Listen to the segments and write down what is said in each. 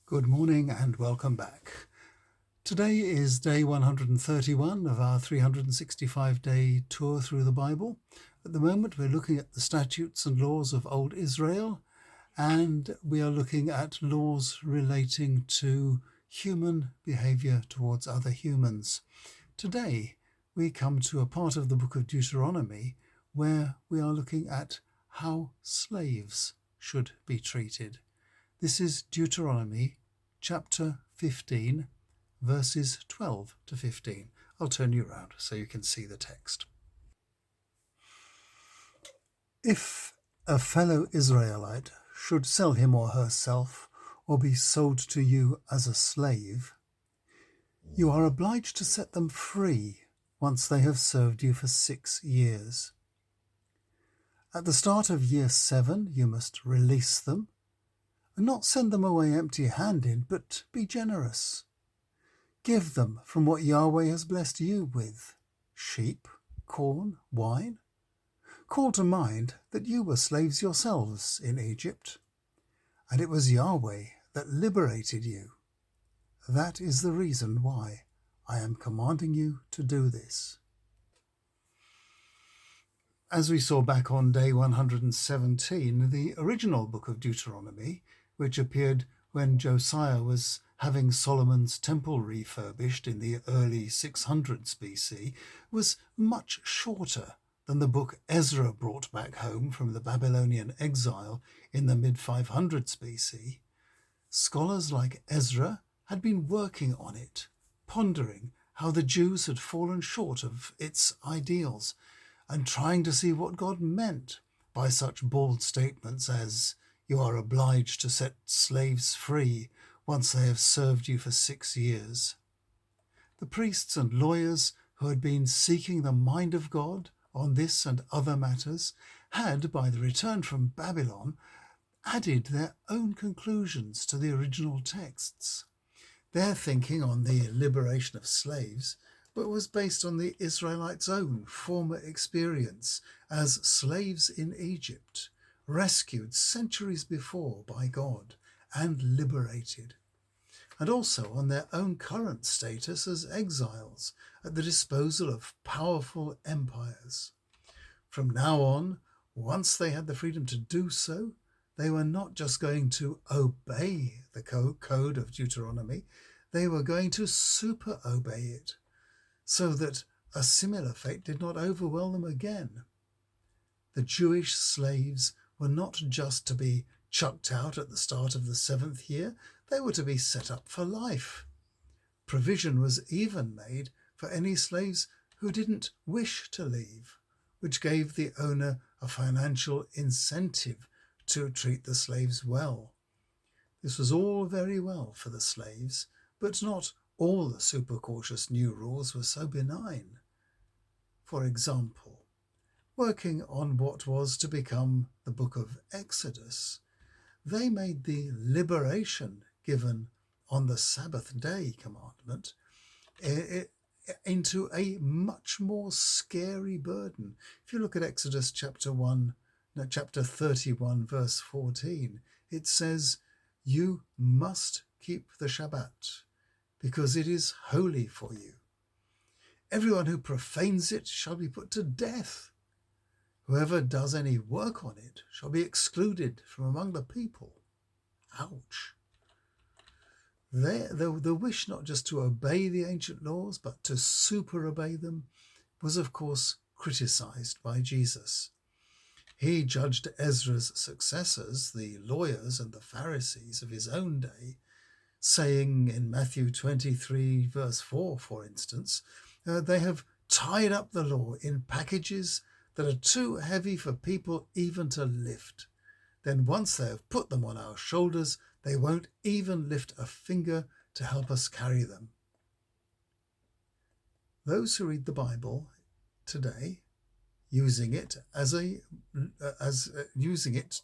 Good morning and welcome back. Today is day 131 of our 365-day tour through the Bible. At the moment, we're looking at the statutes and laws of Old Israel, and we are looking at laws relating to human behavior towards other humans. Today, we come to a part of the book of Deuteronomy where we are looking at how slaves should be treated. This is Deuteronomy chapter 15, verses 12 to 15. I'll turn you around so you can see the text. If a fellow Israelite should sell him or herself, or be sold to you as a slave, you are obliged to set them free once they have served you for 6 years. At the start of year 7, you must release them, and not send them away empty-handed, but be generous. Give them from what Yahweh has blessed you with: sheep, corn, wine. Call to mind that you were slaves yourselves in Egypt, and it was Yahweh that liberated you. That is the reason why I am commanding you to do this. As we saw back on day 117, the original book of Deuteronomy, which appeared when Josiah was having Solomon's temple refurbished in the early 600s BC, was much shorter than the book Ezra brought back home from the Babylonian exile in the mid-500s BC. Scholars like Ezra had been working on it, pondering how the Jews had fallen short of its ideals, and trying to see what God meant by such bold statements as, "You are obliged to set slaves free once they have served you for 6 years." The priests and lawyers who had been seeking the mind of God on this and other matters had, by the return from Babylon, added their own conclusions to the original texts. Their thinking on the liberation of slaves was based on the Israelites' own former experience as slaves in Egypt, rescued centuries before by God and liberated, and also on their own current status as exiles at the disposal of powerful empires. From now on, once they had the freedom to do so, they were not just going to obey the code of Deuteronomy, they were going to super obey it, so that a similar fate did not overwhelm them again. The Jewish slaves were not just to be chucked out at the start of the 7th year, they were to be set up for life. Provision was even made for any slaves who didn't wish to leave, which gave the owner a financial incentive to treat the slaves well. This was all very well for the slaves, but not all the super cautious new rules were so benign. For example, working on what was to become the book of Exodus, they made the liberation given on the Sabbath day commandment into a much more scary burden. If you look at Exodus chapter 31, verse 14, it says, "You must keep the Shabbat, because it is holy for you. Everyone who profanes it shall be put to death. Whoever does any work on it shall be excluded from among the people." Ouch. The wish not just to obey the ancient laws, but to super obey them, was of course criticized by Jesus. He judged Ezra's successors, the lawyers and the Pharisees of his own day, saying in Matthew 23, verse 4, for instance, they have tied up the law in packages that are too heavy for people even to lift. Then once they have put them on our shoulders, they won't even lift a finger to help us carry them. Those who read the Bible today, using it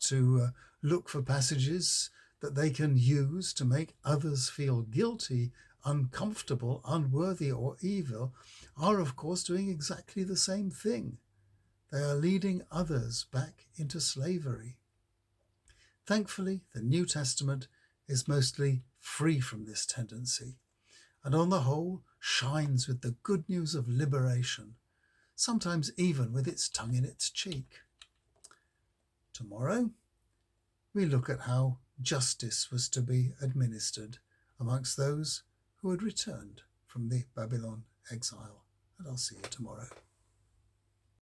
to look for passages that they can use to make others feel guilty, uncomfortable, unworthy, or evil, are of course doing exactly the same thing. They are leading others back into slavery. Thankfully, the New Testament is mostly free from this tendency, and on the whole shines with the good news of liberation, sometimes even with its tongue in its cheek. Tomorrow, we look at how justice was to be administered amongst those who had returned from the Babylon exile. And I'll see you tomorrow.